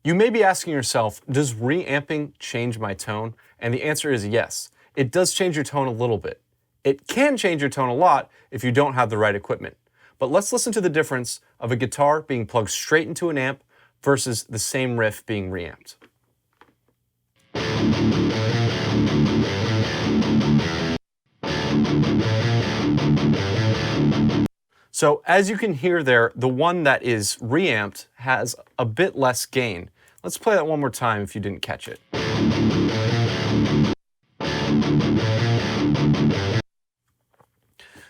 You may be asking yourself, does reamping change my tone? And the answer is yes. It does change your tone a little bit. It can change your tone a lot if you don't have the right equipment. But let's listen to the difference of a guitar being plugged straight into an amp versus the same riff being reamped. So as you can hear there, the one that is reamped has a bit less gain. Let's play that one more time if you didn't catch it.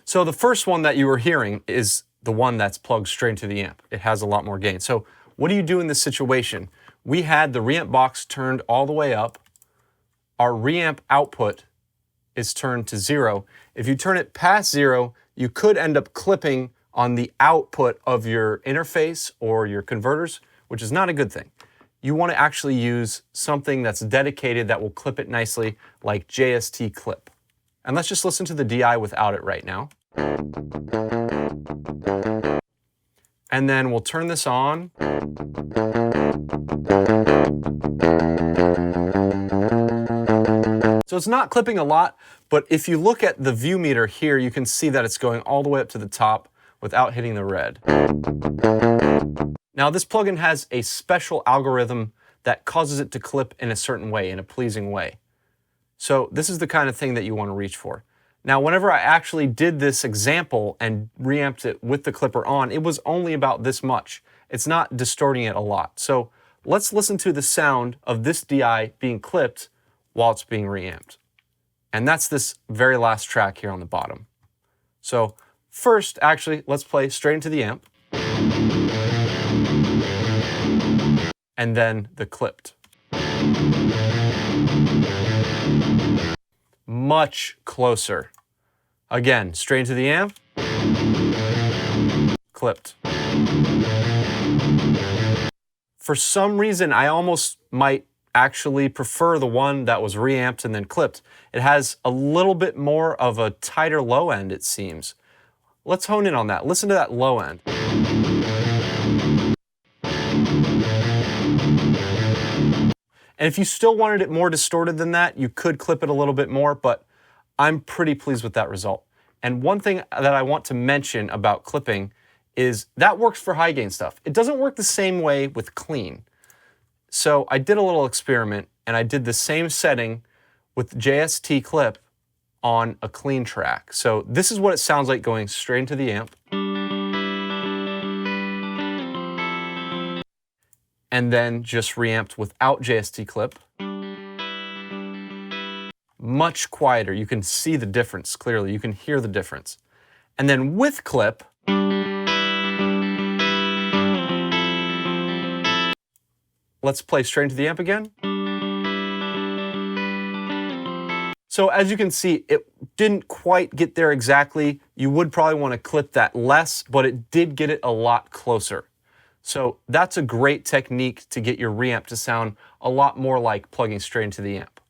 So the first one that you were hearing is the one that's plugged straight into the amp. It has a lot more gain. So what do you do in this situation? We had the reamp box turned all the way up. Our reamp output is turned to 0. If you turn it past 0, you could end up clipping on the output of your interface or your converters, which is not a good thing. You want to actually use something that's dedicated that will clip it nicely, like JST clip. And let's just listen to the DI without it right now. And then we'll turn this on. So it's not clipping a lot, but if you look at the view meter here, you can see that it's going all the way up to the top without hitting the red. Now this plugin has a special algorithm that causes it to clip in a certain way, in a pleasing way. So this is the kind of thing that you want to reach for. Now whenever I actually did this example and reamped it with the clipper on, it was only about this much. It's not distorting it a lot. So let's listen to the sound of this DI being clipped while it's being reamped. And that's this very last track here on the bottom. So first, actually, let's play straight into the amp. And then the clipped. Much closer. Again, straight into the amp. Clipped. For some reason, I almost might actually prefer the one that was reamped and then clipped. It has a little bit more of a tighter low end, it seems. Let's hone in on that. Listen to that low end. And if you still wanted it more distorted than that, you could clip it a little bit more, but I'm pretty pleased with that result. And one thing that I want to mention about clipping is that works for high gain stuff. It doesn't work the same way with clean. So I did a little experiment and I did the same setting with JST clip on a clean track. So this is what it sounds like going straight into the amp. And then just reamped without JST clip. Much quieter. You can see the difference clearly. You can hear the difference. And then with clip, let's play straight into the amp again. So as you can see, it didn't quite get there exactly. You would probably want to clip that less, but it did get it a lot closer. So that's a great technique to get your reamp to sound a lot more like plugging straight into the amp.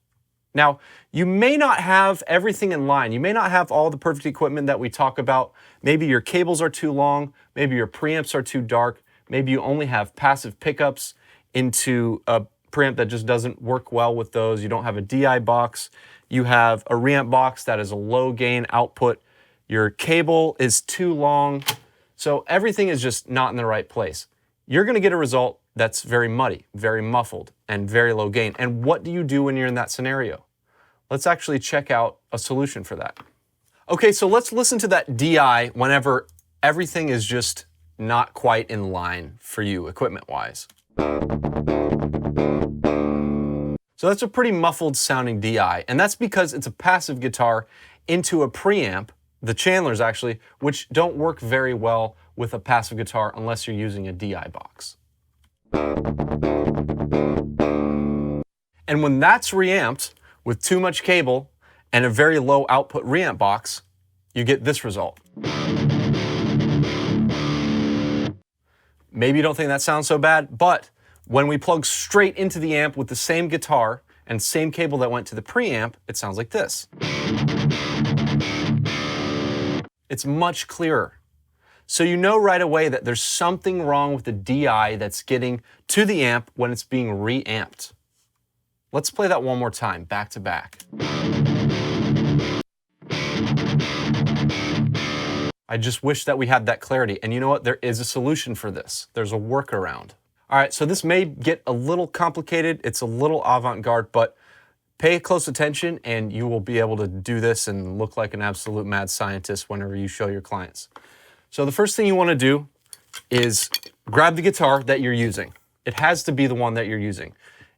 Now, you may not have everything in line. You may not have all the perfect equipment that we talk about. Maybe your cables are too long. Maybe your preamps are too dark. Maybe you only have passive pickups into a preamp that just doesn't work well with those. You don't have a DI box. You have a reamp box that is a low gain output. Your cable is too long. So everything is just not in the right place. You're going to get a result that's very muddy, very muffled, and very low gain. And what do you do when you're in that scenario? Let's actually check out a solution for that. Okay, so let's listen to that DI whenever everything is just not quite in line for you equipment-wise. So that's a pretty muffled sounding DI, and that's because it's a passive guitar into a preamp, the Chandlers actually, which don't work very well with a passive guitar unless you're using a DI box. And when that's reamped with too much cable and a very low output reamp box, you get this result. Maybe you don't think that sounds so bad, but when we plug straight into the amp with the same guitar and same cable that went to the preamp, it sounds like this. It's much clearer. So you know right away that there's something wrong with the DI that's getting to the amp when it's being reamped. Let's play that one more time, back to back. I just wish that we had that clarity. And you know what? There is a solution for this. There's a workaround. All right, so this may get a little complicated. It's a little avant-garde, but pay close attention and you will be able to do this and look like an absolute mad scientist whenever you show your clients. So the first thing you want to do is grab the guitar that you're using. It has to be the one that you're using.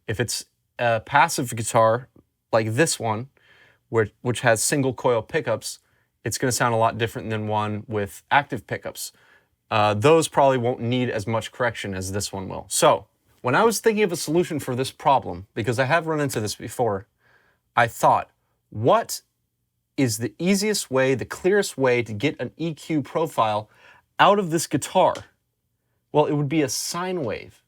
If it's a passive guitar like this one, which has single coil pickups, it's going to sound a lot different than one with active pickups. Those probably won't need as much correction as this one will. So when I was thinking of a solution for this problem, because I have run into this before, I thought, what is the easiest way, the clearest way to get an EQ profile out of this guitar? Well, it would be a sine wave,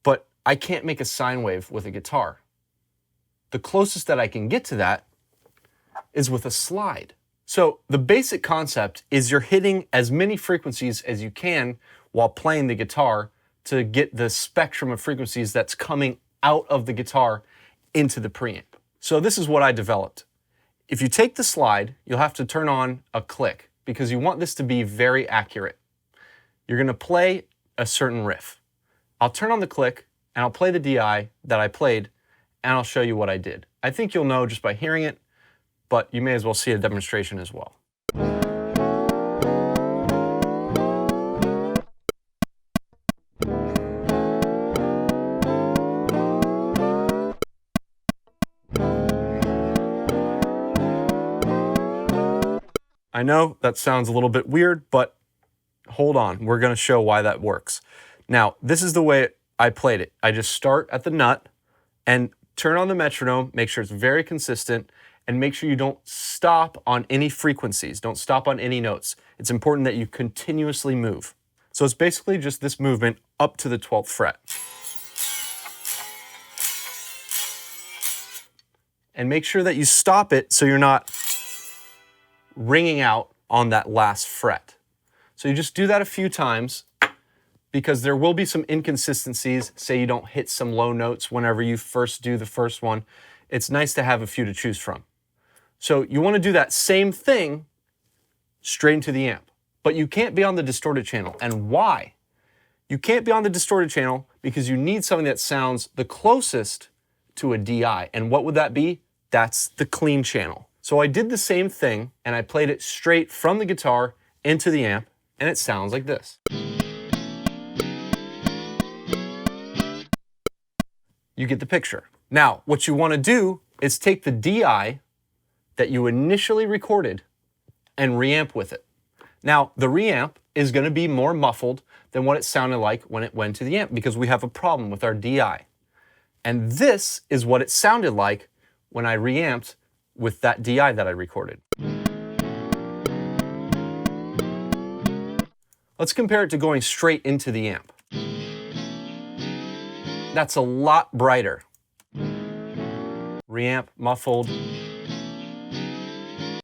but I can't make a sine wave with a guitar. The closest that I can get to that is with a slide. So the basic concept is you're hitting as many frequencies as you can while playing the guitar to get the spectrum of frequencies that's coming out of the guitar into the preamp. So this is what I developed. If you take the slide, you'll have to turn on a click because you want this to be very accurate. You're going to play a certain riff. I'll turn on the click and I'll play the DI that I played and I'll show you what I did. I think you'll know just by hearing it, but you may as well see a demonstration as well. I know that sounds a little bit weird, but hold on, we're going to show why that works. Now, this is the way I played it. I just start at the nut and turn on the metronome, make sure it's very consistent, and make sure you don't stop on any frequencies, don't stop on any notes. It's important that you continuously move. So it's basically just this movement up to the 12th fret. And make sure that you stop it so you're not ringing out on that last fret. So you just do that a few times because there will be some inconsistencies. Say you don't hit some low notes whenever you first do the first one. It's nice to have a few to choose from. So you want to do that same thing straight into the amp, but you can't be on the distorted channel. And why? You can't be on the distorted channel because you need something that sounds the closest to a DI. And what would that be? That's the clean channel. So I did the same thing and I played it straight from the guitar into the amp and it sounds like this. You get the picture. Now, what you want to do is take the DI that you initially recorded and reamp with it. Now, the reamp is going to be more muffled than what it sounded like when it went to the amp because we have a problem with our DI. And this is what it sounded like when I reamped with that DI that I recorded. Let's compare it to going straight into the amp. That's a lot brighter. Reamp, muffled,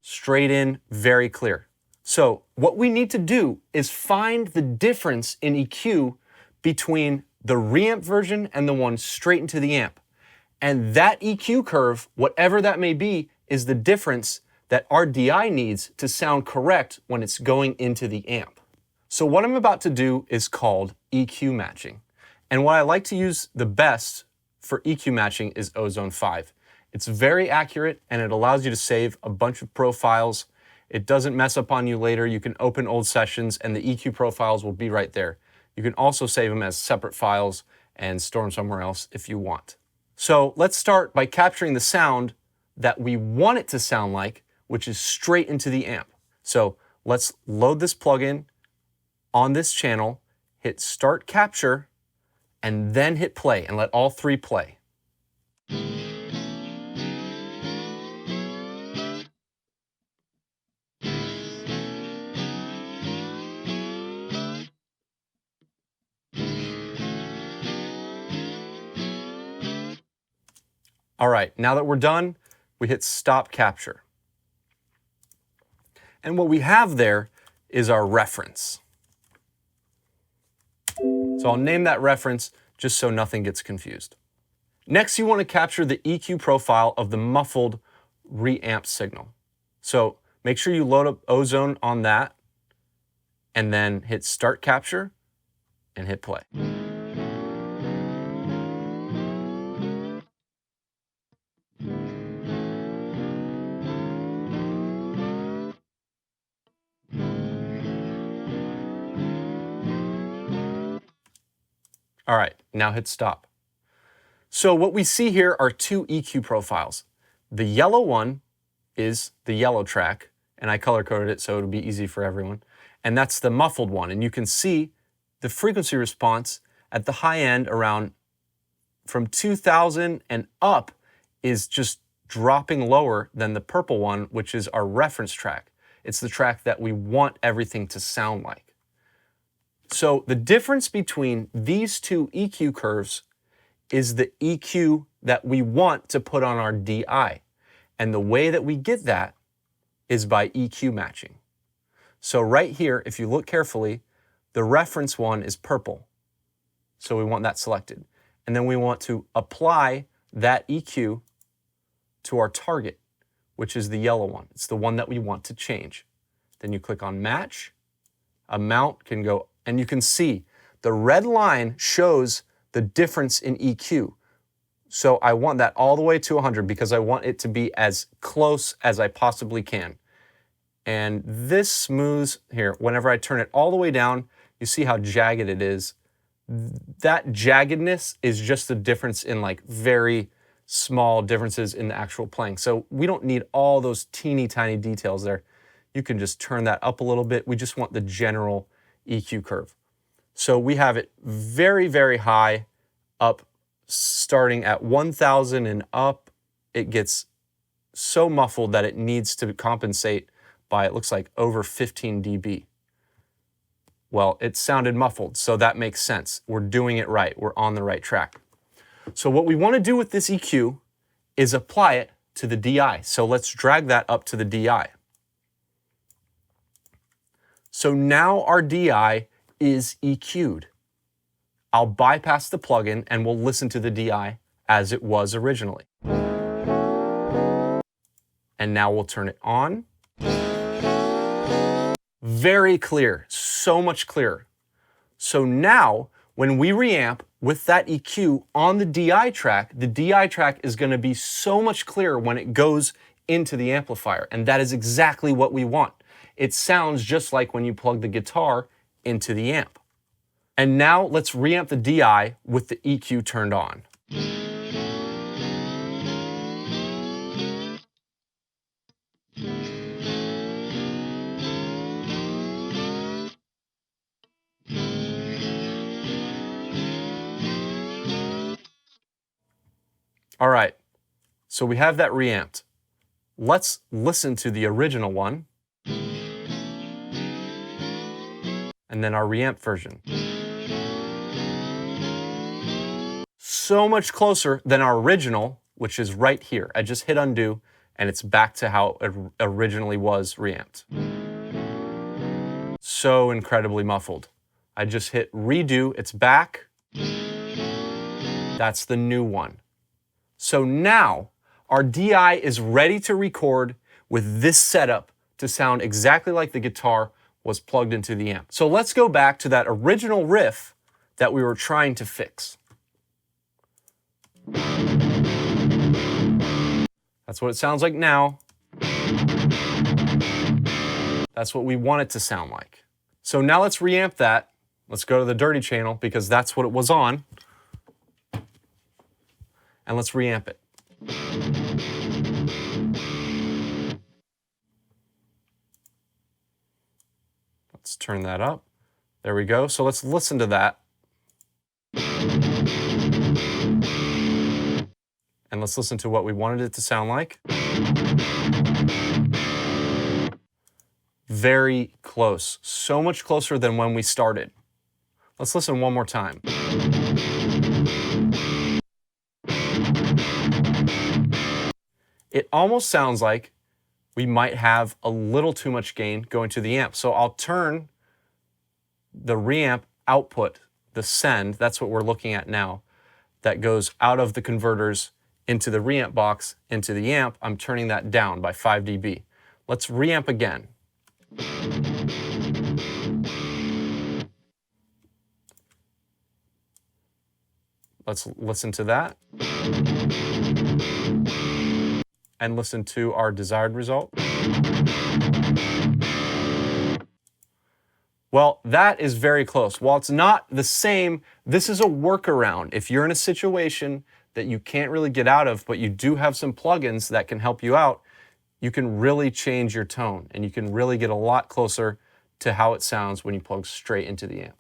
straight in, very clear. So what we need to do is find the difference in EQ between the reamp version and the one straight into the amp. And that EQ curve, whatever that may be, is the difference that our DI needs to sound correct when it's going into the amp. So what I'm about to do is called EQ matching. And what I like to use the best for EQ matching is Ozone 5. It's very accurate and it allows you to save a bunch of profiles. It doesn't mess up on you later. You can open old sessions and the EQ profiles will be right there. You can also save them as separate files and store them somewhere else if you want. So let's start by capturing the sound that we want it to sound like, which is straight into the amp. So let's load this plugin on this channel, hit Start Capture, and then hit play and let all three play. All right, now that we're done, we hit Stop Capture. And what we have there is our reference. So I'll name that reference just so nothing gets confused. Next, you want to capture the EQ profile of the muffled reamp signal. So make sure you load up Ozone on that and then hit Start Capture and hit play. All right, now hit stop. So what we see here are two EQ profiles. The yellow one is the yellow track, and I color-coded it so it'll be easy for everyone. And that's the muffled one. And you can see the frequency response at the high end around from 2000 and up is just dropping lower than the purple one, which is our reference track. It's the track that we want everything to sound like. So the difference between these two EQ curves is the EQ that we want to put on our DI. And the way that we get that is by EQ matching. So right here, if you look carefully, the reference one is purple. So we want that selected. And then we want to apply that EQ to our target, which is the yellow one. It's the one that we want to change. Then you click on match, amount can go, and you can see the red line shows the difference in EQ. So I want that all the way to 100 because I want it to be as close as I possibly can. And this smooths here, whenever I turn it all the way down, you see how jagged it is. That jaggedness is just the difference in like very small differences in the actual playing. So we don't need all those teeny tiny details there. You can just turn that up a little bit. We just want the general EQ curve. So we have it very, very high up, starting at 1000 and up. It gets so muffled that it needs to compensate by, it looks like, over 15 dB. Well, it sounded muffled, so that makes sense. We're doing it right. We're on the right track. So what we want to do with this EQ is apply it to the DI. So let's drag that up to the DI. So now our DI is EQ'd. I'll bypass the plugin and we'll listen to the DI as it was originally. And now we'll turn it on. Very clear, so much clearer. So now when we reamp with that EQ on the DI track is going to be so much clearer when it goes into the amplifier. And that is exactly what we want. It sounds just like when you plug the guitar into the amp. And now let's reamp the DI with the EQ turned on. All right, so we have that reamped. Let's listen to the original one and then our reamp version. So much closer than our original, which is right here. I just hit undo and it's back to how it originally was reamped. So incredibly muffled. I just hit redo, it's back. That's the new one. So now our DI is ready to record with this setup to sound exactly like the guitar was plugged into the amp. So let's go back to that original riff that we were trying to fix. That's what it sounds like now. That's what we want it to sound like. So now let's reamp that. Let's go to the dirty channel because that's what it was on. And let's reamp it. Let's turn that up. There we go. So let's listen to that. And let's listen to what we wanted it to sound like. Very close. So much closer than when we started. Let's listen one more time. It almost sounds like we might have a little too much gain going to the amp. So I'll turn the reamp output, the send, that's what we're looking at now, that goes out of the converters into the reamp box, into the amp. I'm turning that down by 5 dB. Let's reamp again. Let's listen to that. And listen to our desired result. Well, that is very close. While it's not the same, this is a workaround. If you're in a situation that you can't really get out of, but you do have some plugins that can help you out, you can really change your tone and you can really get a lot closer to how it sounds when you plug straight into the amp.